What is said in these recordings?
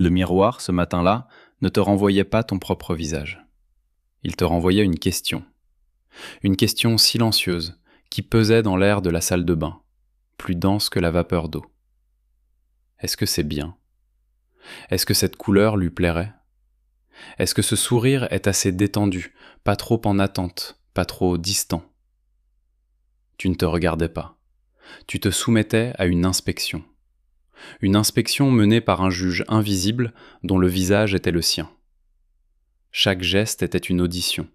Le miroir, ce matin-là, ne te renvoyait pas ton propre visage. Il te renvoyait une question silencieuse, qui pesait dans l'air de la salle de bain, plus dense que la vapeur d'eau. Est-ce que c'est bien ? Est-ce que cette couleur lui plairait ? Est-ce que ce sourire est assez détendu, pas trop en attente, pas trop distant ? Tu ne te regardais pas. Tu te soumettais à une inspection. Une inspection menée par un juge invisible dont le visage était le sien. Chaque geste était une audition.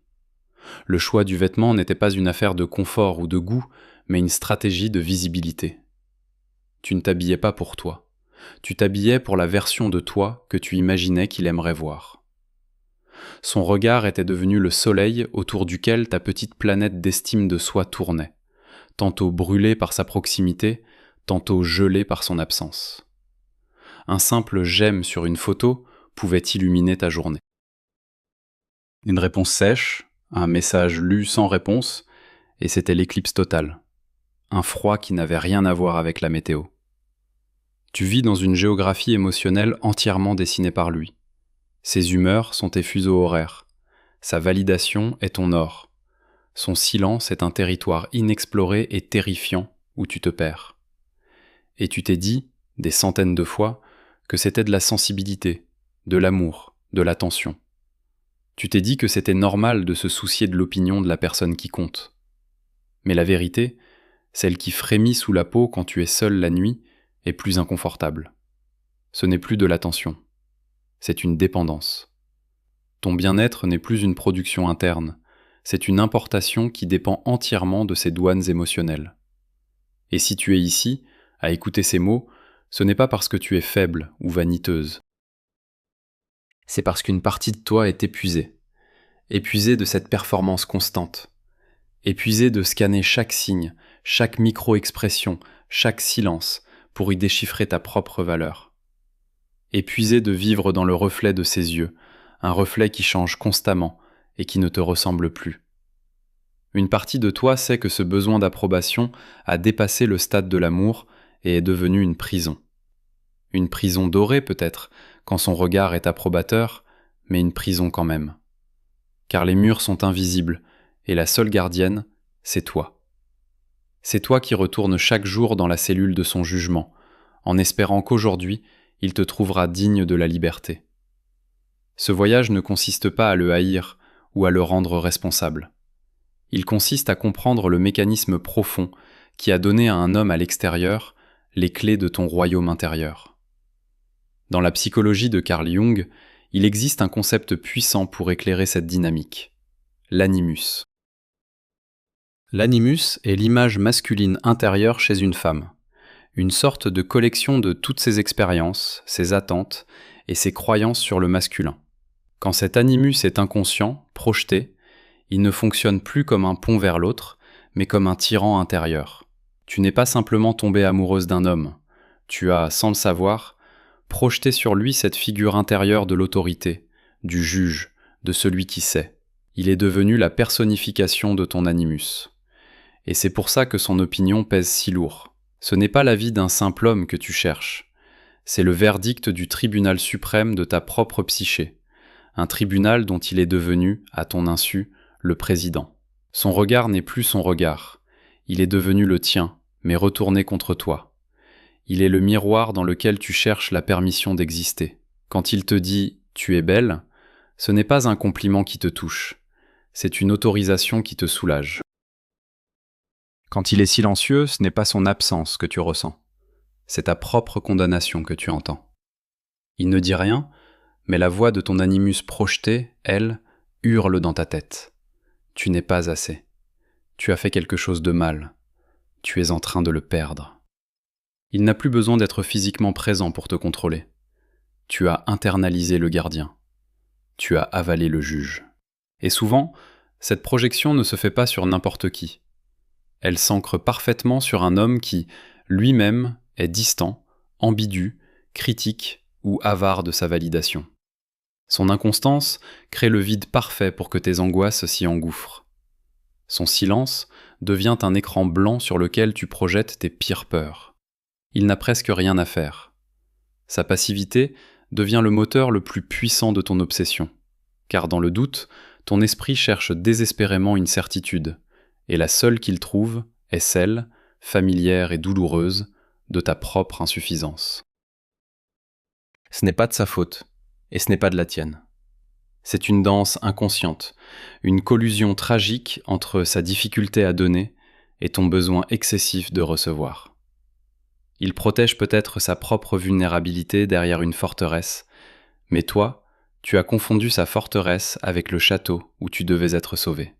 Le choix du vêtement n'était pas une affaire de confort ou de goût, mais une stratégie de visibilité. Tu ne t'habillais pas pour toi. Tu t'habillais pour la version de toi que tu imaginais qu'il aimerait voir. Son regard était devenu le soleil autour duquel ta petite planète d'estime de soi tournait, tantôt brûlée par sa proximité, tantôt gelée par son absence. Un simple j'aime sur une photo pouvait illuminer ta journée. Une réponse sèche, un message lu sans réponse, et c'était l'éclipse totale. Un froid qui n'avait rien à voir avec la météo. Tu vis dans une géographie émotionnelle entièrement dessinée par lui. Ses humeurs sont tes fuseaux horaires. Sa validation est ton or. Son silence est un territoire inexploré et terrifiant où tu te perds. Et tu t'es dit, des centaines de fois, que c'était de la sensibilité, de l'amour, de l'attention. Tu t'es dit que c'était normal de se soucier de l'opinion de la personne qui compte. Mais la vérité, celle qui frémit sous la peau quand tu es seul la nuit, est plus inconfortable. Ce n'est plus de l'attention. C'est une dépendance. Ton bien-être n'est plus une production interne, c'est une importation qui dépend entièrement de ces douanes émotionnelles. Et si tu es ici, à écouter ces mots, ce n'est pas parce que tu es faible ou vaniteuse. C'est parce qu'une partie de toi est épuisée. Épuisée de cette performance constante. Épuisée de scanner chaque signe, chaque micro-expression, chaque silence, pour y déchiffrer ta propre valeur. Épuisée de vivre dans le reflet de ses yeux, un reflet qui change constamment et qui ne te ressemble plus. Une partie de toi sait que ce besoin d'approbation a dépassé le stade de l'amour et est devenu une prison. Une prison dorée peut-être, quand son regard est approbateur, mais une prison quand même. Car les murs sont invisibles, et la seule gardienne, c'est toi. C'est toi qui retournes chaque jour dans la cellule de son jugement, en espérant qu'aujourd'hui, il te trouvera digne de la liberté. Ce voyage ne consiste pas à le haïr ou à le rendre responsable. Il consiste à comprendre le mécanisme profond qui a donné à un homme à l'extérieur les clés de ton royaume intérieur. Dans la psychologie de Carl Jung, il existe un concept puissant pour éclairer cette dynamique, l'animus. L'animus est l'image masculine intérieure chez une femme, une sorte de collection de toutes ses expériences, ses attentes et ses croyances sur le masculin. Quand cet animus est inconscient, projeté, il ne fonctionne plus comme un pont vers l'autre, mais comme un tyran intérieur. Tu n'es pas simplement tombée amoureuse d'un homme, tu as, sans le savoir, projeté sur lui cette figure intérieure de l'autorité, du juge, de celui qui sait. Il est devenu la personnification de ton animus. Et c'est pour ça que son opinion pèse si lourd. Ce n'est pas l'avis d'un simple homme que tu cherches, c'est le verdict du tribunal suprême de ta propre psyché, un tribunal dont il est devenu, à ton insu, le président. Son regard n'est plus son regard, il est devenu le tien, mais retourné contre toi. Il est le miroir dans lequel tu cherches la permission d'exister. Quand il te dit « tu es belle », ce n'est pas un compliment qui te touche, c'est une autorisation qui te soulage. Quand il est silencieux, ce n'est pas son absence que tu ressens, c'est ta propre condamnation que tu entends. Il ne dit rien, mais la voix de ton animus projeté, elle, hurle dans ta tête. Tu n'es pas assez. Tu as fait quelque chose de mal. Tu es en train de le perdre. Il n'a plus besoin d'être physiquement présent pour te contrôler. Tu as internalisé le gardien. Tu as avalé le juge. Et souvent, cette projection ne se fait pas sur n'importe qui. Elle s'ancre parfaitement sur un homme qui, lui-même, est distant, ambigu, critique ou avare de sa validation. Son inconstance crée le vide parfait pour que tes angoisses s'y engouffrent. Son silence devient un écran blanc sur lequel tu projettes tes pires peurs. Il n'a presque rien à faire. Sa passivité devient le moteur le plus puissant de ton obsession, car dans le doute, ton esprit cherche désespérément une certitude, et la seule qu'il trouve est celle, familière et douloureuse, de ta propre insuffisance. Ce n'est pas de sa faute, et ce n'est pas de la tienne. C'est une danse inconsciente, une collusion tragique entre sa difficulté à donner et ton besoin excessif de recevoir. Il protège peut-être sa propre vulnérabilité derrière une forteresse, mais toi, tu as confondu sa forteresse avec le château où tu devais être sauvé.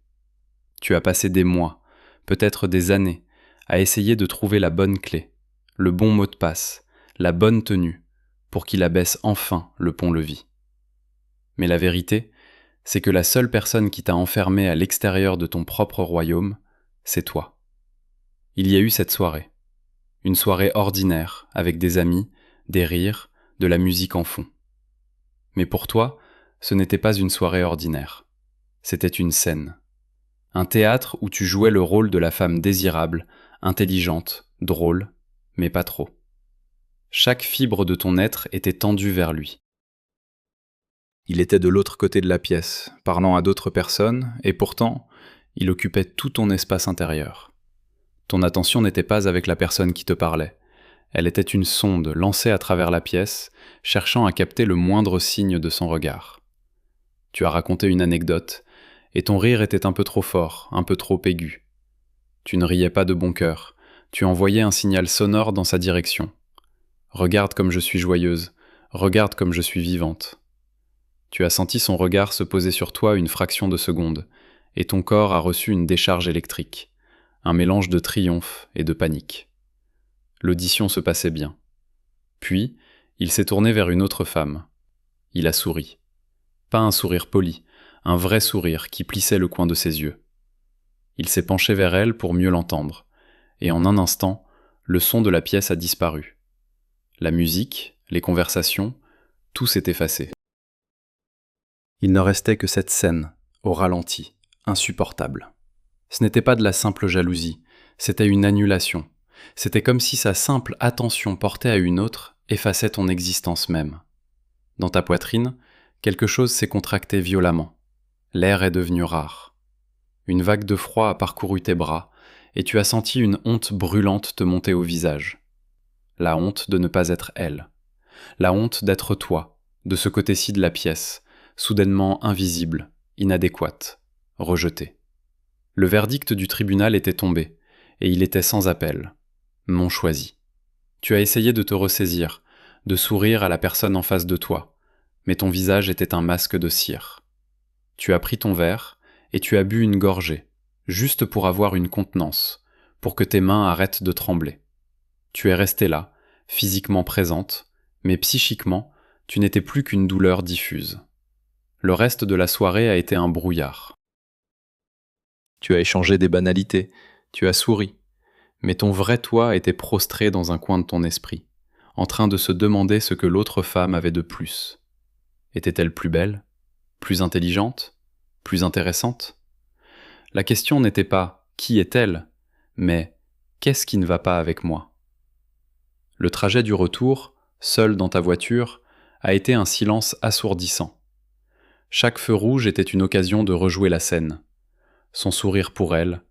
Tu as passé des mois, peut-être des années, à essayer de trouver la bonne clé, le bon mot de passe, la bonne tenue, pour qu'il abaisse enfin le pont-levis. Mais la vérité, c'est que la seule personne qui t'a enfermé à l'extérieur de ton propre royaume, c'est toi. Il y a eu cette soirée. Une soirée ordinaire, avec des amis, des rires, de la musique en fond. Mais pour toi, ce n'était pas une soirée ordinaire. C'était une scène. Un théâtre où tu jouais le rôle de la femme désirable, intelligente, drôle, mais pas trop. Chaque fibre de ton être était tendue vers lui. Il était de l'autre côté de la pièce, parlant à d'autres personnes, et pourtant, il occupait tout ton espace intérieur. Ton attention n'était pas avec la personne qui te parlait. Elle était une sonde lancée à travers la pièce, cherchant à capter le moindre signe de son regard. Tu as raconté une anecdote, et ton rire était un peu trop fort, un peu trop aigu. Tu ne riais pas de bon cœur, tu envoyais un signal sonore dans sa direction. Regarde comme je suis joyeuse, regarde comme je suis vivante. Tu as senti son regard se poser sur toi une fraction de seconde, et ton corps a reçu une décharge électrique, un mélange de triomphe et de panique. L'audition se passait bien. Puis, il s'est tourné vers une autre femme. Il a souri. Pas un sourire poli, un vrai sourire qui plissait le coin de ses yeux. Il s'est penché vers elle pour mieux l'entendre, et en un instant, le son de la pièce a disparu. La musique, les conversations, tout s'est effacé. Il ne restait que cette scène, au ralenti, insupportable. Ce n'était pas de la simple jalousie, c'était une annulation. C'était comme si sa simple attention portée à une autre effaçait ton existence même. Dans ta poitrine, quelque chose s'est contracté violemment. L'air est devenu rare. Une vague de froid a parcouru tes bras, et tu as senti une honte brûlante te monter au visage. La honte de ne pas être elle. La honte d'être toi, de ce côté-ci de la pièce, soudainement invisible, inadéquate, rejetée. Le verdict du tribunal était tombé, et il était sans appel. Non choisi. Tu as essayé de te ressaisir, de sourire à la personne en face de toi, mais ton visage était un masque de cire. Tu as pris ton verre, et tu as bu une gorgée, juste pour avoir une contenance, pour que tes mains arrêtent de trembler. Tu es restée là, physiquement présente, mais psychiquement, tu n'étais plus qu'une douleur diffuse. Le reste de la soirée a été un brouillard. Tu as échangé des banalités, tu as souri, mais ton vrai toi était prostré dans un coin de ton esprit, en train de se demander ce que l'autre femme avait de plus. Était-elle plus belle, plus intelligente, plus intéressante ? La question n'était pas « qui est-elle ?», mais « qu'est-ce qui ne va pas avec moi ?» Le trajet du retour, seul dans ta voiture, a été un silence assourdissant. Chaque feu rouge était une occasion de rejouer la scène. Son sourire pour elle,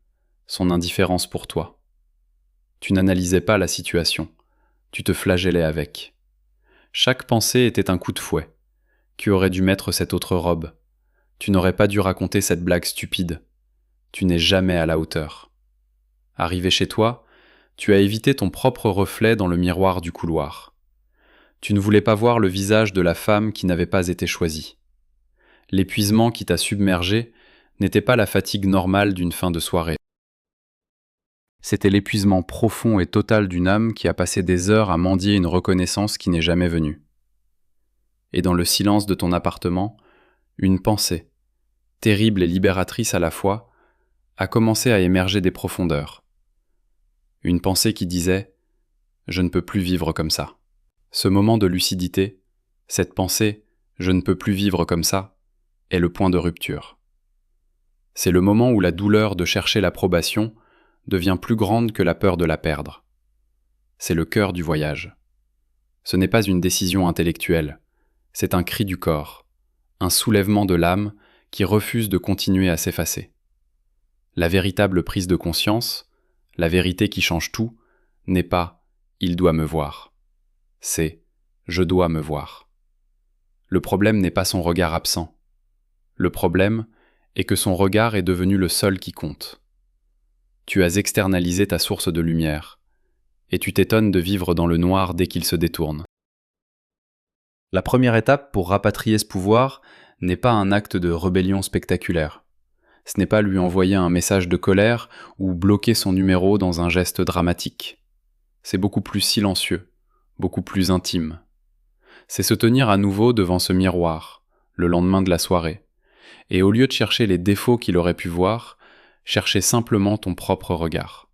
son indifférence pour toi. Tu n'analysais pas la situation, tu te flagellais avec. Chaque pensée était un coup de fouet. Tu aurais dû mettre cette autre robe. Tu n'aurais pas dû raconter cette blague stupide. Tu n'es jamais à la hauteur. Arrivé chez toi, tu as évité ton propre reflet dans le miroir du couloir. Tu ne voulais pas voir le visage de la femme qui n'avait pas été choisie. L'épuisement qui t'a submergé n'était pas la fatigue normale d'une fin de soirée. C'était l'épuisement profond et total d'une âme qui a passé des heures à mendier une reconnaissance qui n'est jamais venue. Et dans le silence de ton appartement, une pensée, terrible et libératrice à la fois, a commencé à émerger des profondeurs. Une pensée qui disait « Je ne peux plus vivre comme ça ». Ce moment de lucidité, cette pensée « Je ne peux plus vivre comme ça » est le point de rupture. C'est le moment où la douleur de chercher l'approbation devient plus grande que la peur de la perdre. C'est le cœur du voyage. Ce n'est pas une décision intellectuelle, C'est un cri du corps, un soulèvement de l'âme qui refuse de continuer à s'effacer. La véritable prise de conscience, la vérité qui change tout, n'est pas « il doit me voir », c'est « je dois me voir ». Le problème n'est pas son regard absent. Le problème est que son regard est devenu le seul qui compte. Tu as externalisé ta source de lumière, et tu t'étonnes de vivre dans le noir dès qu'il se détourne. La première étape pour rapatrier ce pouvoir n'est pas un acte de rébellion spectaculaire. Ce n'est pas lui envoyer un message de colère ou bloquer son numéro dans un geste dramatique. C'est beaucoup plus silencieux, beaucoup plus intime. C'est se tenir à nouveau devant ce miroir, le lendemain de la soirée, et au lieu de chercher les défauts qu'il aurait pu voir, chercher simplement ton propre regard.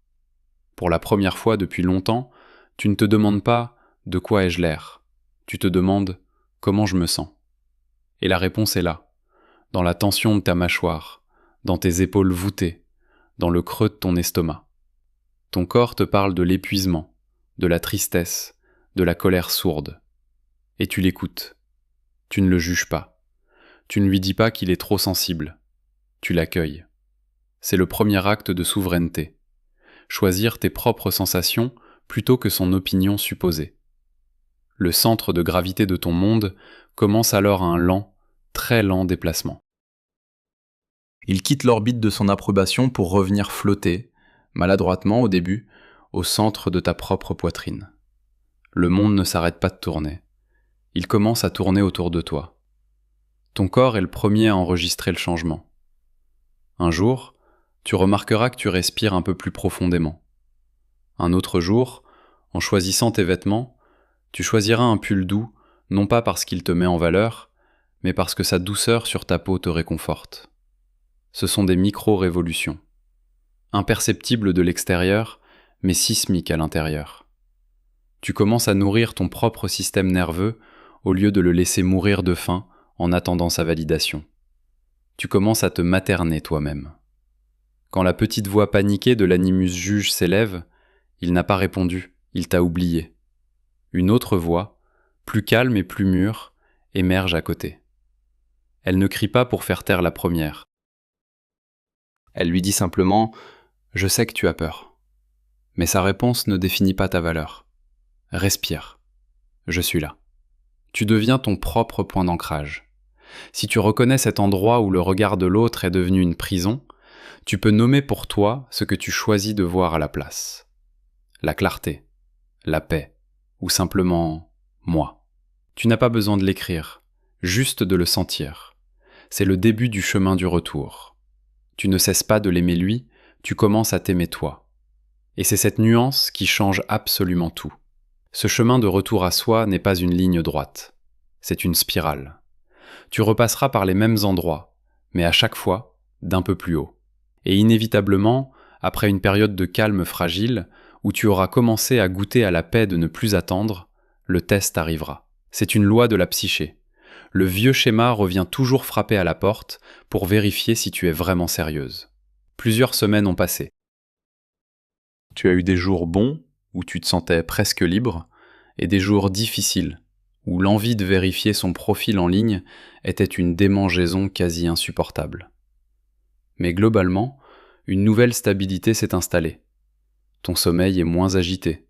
Pour la première fois depuis longtemps, tu ne te demandes pas « de quoi ai-je l'air ?», tu te demandes « comment je me sens ?» Et la réponse est là, dans la tension de ta mâchoire, dans tes épaules voûtées, dans le creux de ton estomac. Ton corps te parle de l'épuisement, de la tristesse, de la colère sourde. Et tu l'écoutes. Tu ne le juges pas. Tu ne lui dis pas qu'il est trop sensible. Tu l'accueilles. C'est le premier acte de souveraineté. Choisir tes propres sensations plutôt que son opinion supposée. Le centre de gravité de ton monde commence alors un lent, très lent déplacement. Il quitte l'orbite de son approbation pour revenir flotter, maladroitement au début, au centre de ta propre poitrine. Le monde ne s'arrête pas de tourner. Il commence à tourner autour de toi. Ton corps est le premier à enregistrer le changement. Un jour, tu remarqueras que tu respires un peu plus profondément. Un autre jour, en choisissant tes vêtements, tu choisiras un pull doux, non pas parce qu'il te met en valeur, mais parce que sa douceur sur ta peau te réconforte. Ce sont des micro-révolutions, imperceptibles de l'extérieur, mais sismiques à l'intérieur. Tu commences à nourrir ton propre système nerveux au lieu de le laisser mourir de faim en attendant sa validation. Tu commences à te materner toi-même. Quand la petite voix paniquée de l'animus juge s'élève, il n'a pas répondu, il t'a oublié. Une autre voix, plus calme et plus mûre, émerge à côté. Elle ne crie pas pour faire taire la première. Elle lui dit simplement « Je sais que tu as peur ». Mais sa réponse ne définit pas ta valeur. Respire. Je suis là. Tu deviens ton propre point d'ancrage. Si tu reconnais cet endroit où le regard de l'autre est devenu une prison, tu peux nommer pour toi ce que tu choisis de voir à la place. La clarté, la paix, ou simplement moi. Tu n'as pas besoin de l'écrire, juste de le sentir. C'est le début du chemin du retour. Tu ne cesses pas de l'aimer lui, tu commences à t'aimer toi. Et c'est cette nuance qui change absolument tout. Ce chemin de retour à soi n'est pas une ligne droite, c'est une spirale. Tu repasseras par les mêmes endroits, mais à chaque fois, d'un peu plus haut. Et inévitablement, après une période de calme fragile, où tu auras commencé à goûter à la paix de ne plus attendre, le test arrivera. C'est une loi de la psyché. Le vieux schéma revient toujours frapper à la porte pour vérifier si tu es vraiment sérieuse. Plusieurs semaines ont passé. Tu as eu des jours bons, où tu te sentais presque libre, et des jours difficiles, où l'envie de vérifier son profil en ligne était une démangeaison quasi insupportable. Mais globalement, une nouvelle stabilité s'est installée. Ton sommeil est moins agité.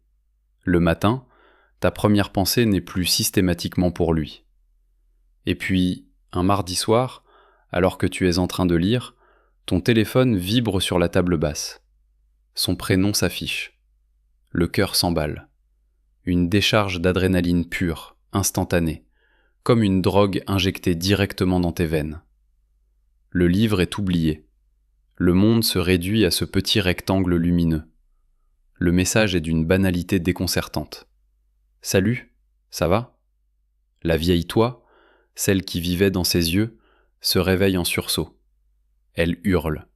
Le matin, ta première pensée n'est plus systématiquement pour lui. Et puis, un mardi soir, alors que tu es en train de lire, ton téléphone vibre sur la table basse. Son prénom s'affiche. Le cœur s'emballe. Une décharge d'adrénaline pure, instantanée, comme une drogue injectée directement dans tes veines. Le livre est oublié. Le monde se réduit à ce petit rectangle lumineux. Le message est d'une banalité déconcertante. « Salut, ça va ?» La vieille toi, celle qui vivait dans ses yeux, se réveille en sursaut. Elle hurle.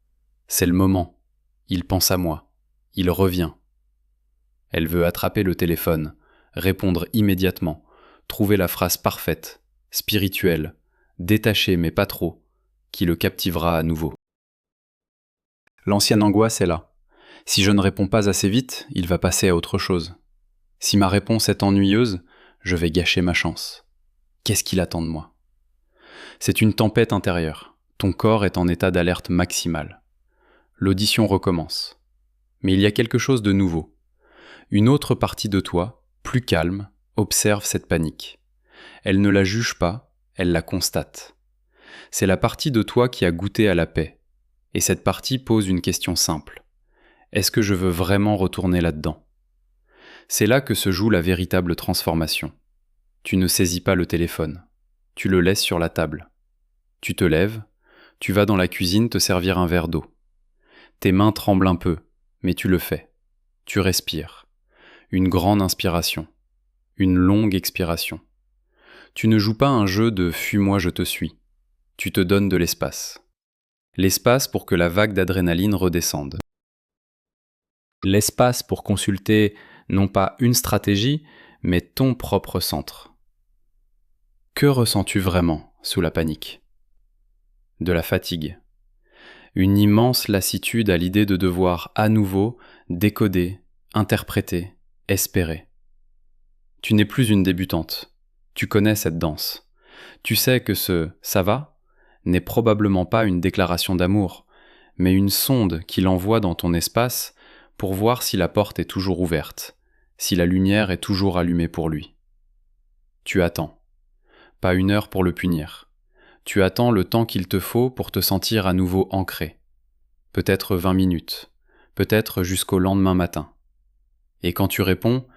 C'est le moment. Il pense à moi. Il revient. Elle veut attraper le téléphone, répondre immédiatement, trouver la phrase parfaite, spirituelle, détachée mais pas trop, qui le captivera à nouveau. L'ancienne angoisse est là. Si je ne réponds pas assez vite, il va passer à autre chose. Si ma réponse est ennuyeuse, je vais gâcher ma chance. Qu'est-ce qu'il attend de moi? C'est une tempête intérieure. Ton corps est en état d'alerte maximale. L'audition recommence. Mais il y a quelque chose de nouveau. Une autre partie de toi, plus calme, observe cette panique. Elle ne la juge pas, elle la constate. C'est la partie de toi qui a goûté à la paix. Et cette partie pose une question simple. Est-ce que je veux vraiment retourner là-dedans? C'est là que se joue la véritable transformation. Tu ne saisis pas le téléphone. Tu le laisses sur la table. Tu te lèves, tu vas dans la cuisine te servir un verre d'eau. Tes mains tremblent un peu, mais tu le fais. Tu respires. Une grande inspiration. Une longue expiration. Tu ne joues pas un jeu de « fuis-moi, je te suis ». Tu te donnes de l'espace. L'espace pour que la vague d'adrénaline redescende. L'espace pour consulter non pas une stratégie, mais ton propre centre. Que ressens-tu vraiment sous la panique? De la fatigue. Une immense lassitude à l'idée de devoir à nouveau décoder, interpréter, espérer. Tu n'es plus une débutante. Tu connais cette danse. Tu sais que ce « ça va » n'est probablement pas une déclaration d'amour, mais une sonde qu'il envoie dans ton espace pour voir si la porte est toujours ouverte, si la lumière est toujours allumée pour lui. Tu attends. Pas 1 heure pour le punir. Tu attends le temps qu'il te faut pour te sentir à nouveau ancré. Peut-être 20 minutes, peut-être jusqu'au lendemain matin. Et quand tu réponds,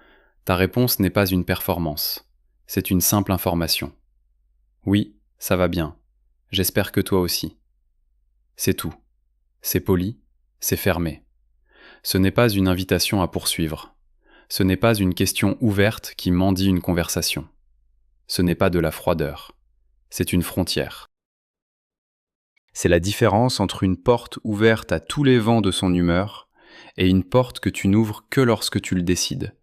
ta réponse n'est pas une performance, c'est une simple information. Oui, ça va bien. J'espère que toi aussi. C'est tout. C'est poli, c'est fermé. Ce n'est pas une invitation à poursuivre. Ce n'est pas une question ouverte qui mendie une conversation. Ce n'est pas de la froideur. C'est une frontière. C'est la différence entre une porte ouverte à tous les vents de son humeur et une porte que tu n'ouvres que lorsque tu le décides,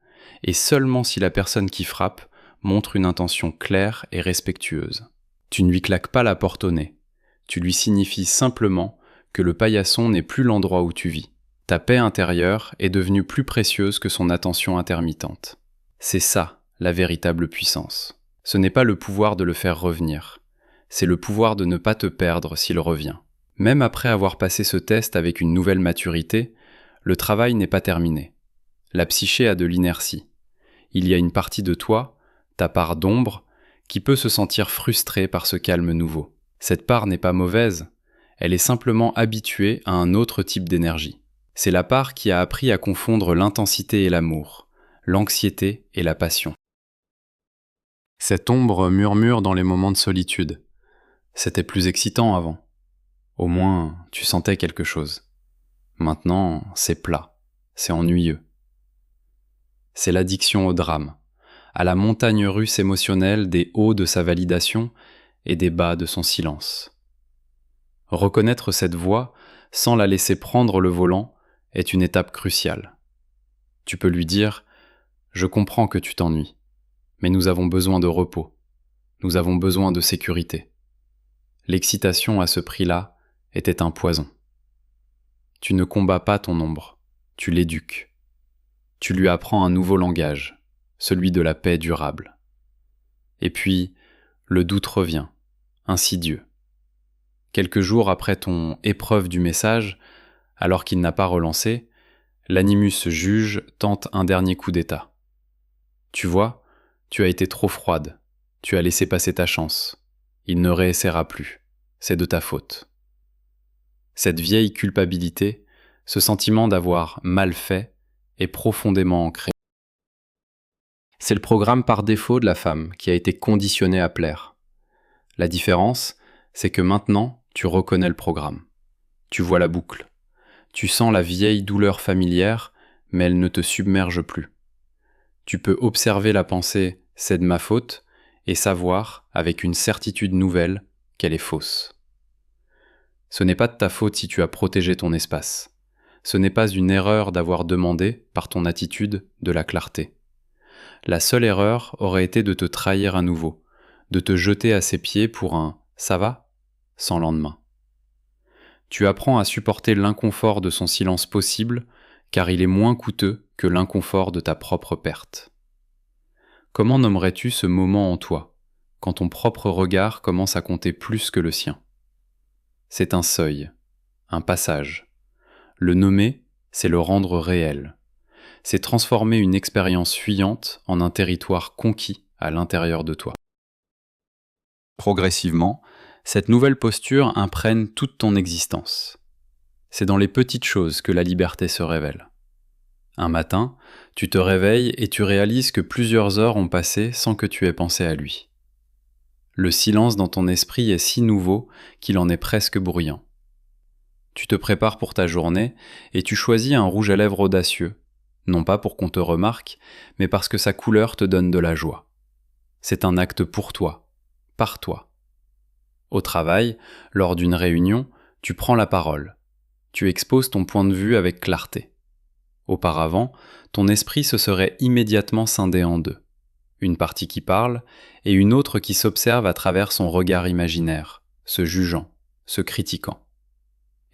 et seulement si la personne qui frappe montre une intention claire et respectueuse. Tu ne lui claques pas la porte au nez. Tu lui signifies simplement que le paillasson n'est plus l'endroit où tu vis. Ta paix intérieure est devenue plus précieuse que son attention intermittente. C'est ça, la véritable puissance. Ce n'est pas le pouvoir de le faire revenir. C'est le pouvoir de ne pas te perdre s'il revient. Même après avoir passé ce test avec une nouvelle maturité, le travail n'est pas terminé. La psyché a de l'inertie. Il y a une partie de toi, ta part d'ombre, qui peut se sentir frustrée par ce calme nouveau. Cette part n'est pas mauvaise, elle est simplement habituée à un autre type d'énergie. C'est la part qui a appris à confondre l'intensité et l'amour, l'anxiété et la passion. Cette ombre murmure dans les moments de solitude. C'était plus excitant avant. Au moins, tu sentais quelque chose. Maintenant, c'est plat, c'est ennuyeux. C'est l'addiction au drame, à la montagne russe émotionnelle des hauts de sa validation et des bas de son silence. Reconnaître cette voix, sans la laisser prendre le volant, est une étape cruciale. Tu peux lui dire « Je comprends que tu t'ennuies, mais nous avons besoin de repos, nous avons besoin de sécurité. » L'excitation à ce prix-là était un poison. Tu ne combats pas ton ombre, tu l'éduques. Tu lui apprends un nouveau langage, celui de la paix durable. Et puis, le doute revient, insidieux. Quelques jours après ton épreuve du message, alors qu'il n'a pas relancé, l'animus juge tente un dernier coup d'état. Tu vois, tu as été trop froide, tu as laissé passer ta chance. Il ne réessaiera plus, c'est de ta faute. Cette vieille culpabilité, ce sentiment d'avoir mal fait, est profondément ancré. C'est le programme par défaut de la femme qui a été conditionnée à plaire. La différence, c'est que maintenant, tu reconnais le programme. Tu vois la boucle. Tu sens la vieille douleur familière, mais elle ne te submerge plus. Tu peux observer la pensée « c'est de ma faute » et savoir, avec une certitude nouvelle, qu'elle est fausse. Ce n'est pas de ta faute si tu as protégé ton espace. Ce n'est pas une erreur d'avoir demandé, par ton attitude, de la clarté. La seule erreur aurait été de te trahir à nouveau, de te jeter à ses pieds pour un « ça va ?» sans lendemain. Tu apprends à supporter l'inconfort de son silence possible, car il est moins coûteux que l'inconfort de ta propre perte. Comment nommerais-tu ce moment en toi, quand ton propre regard commence à compter plus que le sien. C'est un seuil, un passage. Le nommer, c'est le rendre réel. C'est transformer une expérience fuyante en un territoire conquis à l'intérieur de toi. Progressivement, cette nouvelle posture imprègne toute ton existence. C'est dans les petites choses que la liberté se révèle. Un matin, tu te réveilles et tu réalises que plusieurs heures ont passé sans que tu aies pensé à lui. Le silence dans ton esprit est si nouveau qu'il en est presque bruyant. Tu te prépares pour ta journée et tu choisis un rouge à lèvres audacieux, non pas pour qu'on te remarque, mais parce que sa couleur te donne de la joie. C'est un acte pour toi, par toi. Au travail, lors d'une réunion, tu prends la parole. Tu exposes ton point de vue avec clarté. Auparavant, ton esprit se serait immédiatement scindé en deux. Une partie qui parle et une autre qui s'observe à travers son regard imaginaire, se jugeant, se critiquant.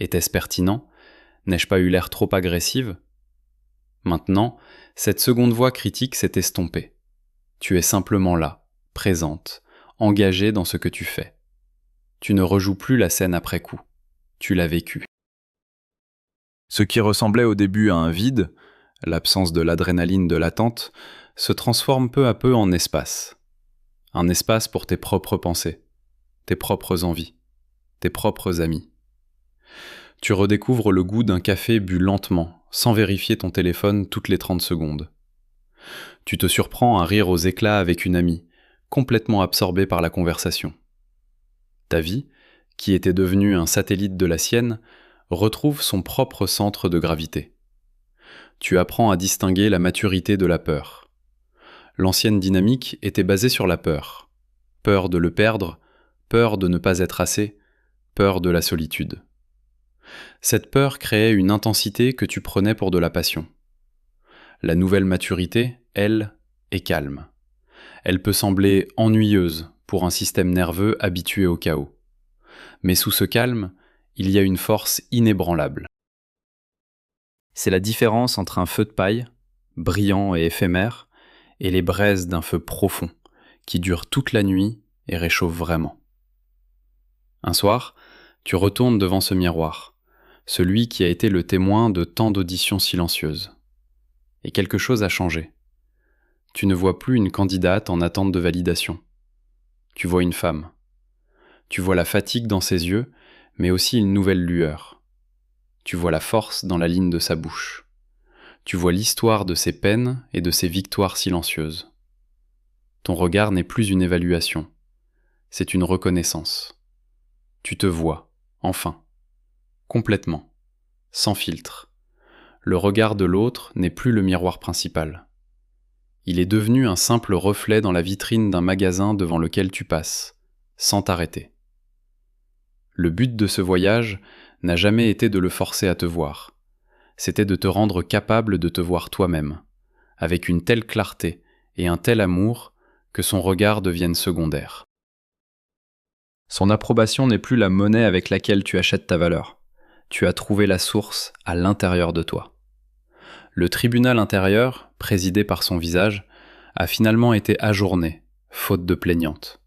Était-ce pertinent ? N'ai-je pas eu l'air trop agressive ? Maintenant, cette seconde voix critique s'est estompée. Tu es simplement là, présente, engagée dans ce que tu fais. Tu ne rejoues plus la scène après coup. Tu l'as vécue. Ce qui ressemblait au début à un vide, l'absence de l'adrénaline de l'attente, se transforme peu à peu en espace. Un espace pour tes propres pensées, tes propres envies, tes propres amis. Tu redécouvres le goût d'un café bu lentement, sans vérifier ton téléphone toutes les 30 secondes. Tu te surprends à rire aux éclats avec une amie, complètement absorbée par la conversation. Ta vie, qui était devenue un satellite de la sienne, retrouve son propre centre de gravité. Tu apprends à distinguer la maturité de la peur. L'ancienne dynamique était basée sur la peur. Peur de le perdre, peur de ne pas être assez, peur de la solitude. Cette peur créait une intensité que tu prenais pour de la passion. La nouvelle maturité, elle, est calme. Elle peut sembler ennuyeuse pour un système nerveux habitué au chaos. Mais sous ce calme, il y a une force inébranlable. C'est la différence entre un feu de paille, brillant et éphémère, et les braises d'un feu profond, qui dure toute la nuit et réchauffe vraiment. Un soir, tu retournes devant ce miroir, celui qui a été le témoin de tant d'auditions silencieuses. Et quelque chose a changé. Tu ne vois plus une candidate en attente de validation. Tu vois une femme. Tu vois la fatigue dans ses yeux, mais aussi une nouvelle lueur. Tu vois la force dans la ligne de sa bouche. Tu vois l'histoire de ses peines et de ses victoires silencieuses. Ton regard n'est plus une évaluation, c'est une reconnaissance. Tu te vois, enfin, complètement, sans filtre. Le regard de l'autre n'est plus le miroir principal. Il est devenu un simple reflet dans la vitrine d'un magasin devant lequel tu passes, sans t'arrêter. Le but de ce voyage n'a jamais été de le forcer à te voir. C'était de te rendre capable de te voir toi-même, avec une telle clarté et un tel amour que son regard devienne secondaire. Son approbation n'est plus la monnaie avec laquelle tu achètes ta valeur. Tu as trouvé la source à l'intérieur de toi. Le tribunal intérieur, présidé par son visage, a finalement été ajourné, faute de plaignante.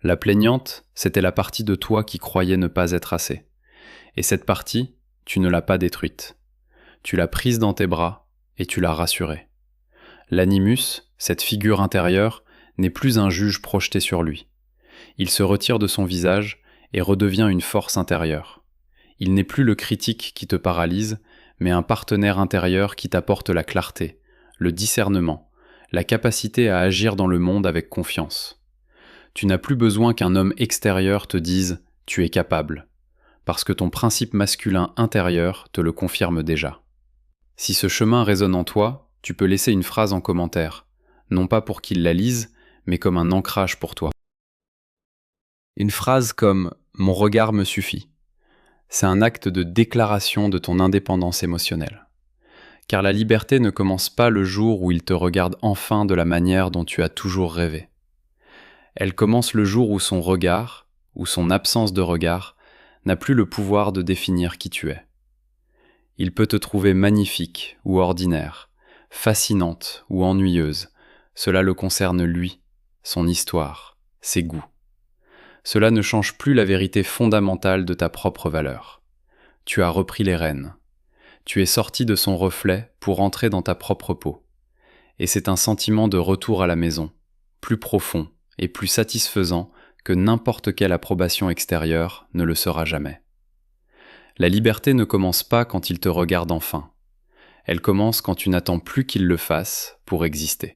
La plaignante, c'était la partie de toi qui croyait ne pas être assez. Et cette partie, tu ne l'as pas détruite. Tu l'as prise dans tes bras et tu l'as rassurée. L'animus, cette figure intérieure, n'est plus un juge projeté sur lui. Il se retire de son visage et redevient une force intérieure. Il n'est plus le critique qui te paralyse, mais un partenaire intérieur qui t'apporte la clarté, le discernement, la capacité à agir dans le monde avec confiance. Tu n'as plus besoin qu'un homme extérieur te dise « tu es capable », parce que ton principe masculin intérieur te le confirme déjà. Si ce chemin résonne en toi, tu peux laisser une phrase en commentaire, non pas pour qu'il la lise, mais comme un ancrage pour toi. Une phrase comme « mon regard me suffit ». C'est un acte de déclaration de ton indépendance émotionnelle. Car la liberté ne commence pas le jour où il te regarde enfin de la manière dont tu as toujours rêvé. Elle commence le jour où son regard, ou son absence de regard, n'a plus le pouvoir de définir qui tu es. Il peut te trouver magnifique ou ordinaire, fascinante ou ennuyeuse. Cela le concerne lui, son histoire, ses goûts. Cela ne change plus la vérité fondamentale de ta propre valeur. Tu as repris les rênes. Tu es sorti de son reflet pour entrer dans ta propre peau. Et c'est un sentiment de retour à la maison, plus profond et plus satisfaisant que n'importe quelle approbation extérieure ne le sera jamais. La liberté ne commence pas quand il te regarde enfin. Elle commence quand tu n'attends plus qu'il le fasse pour exister.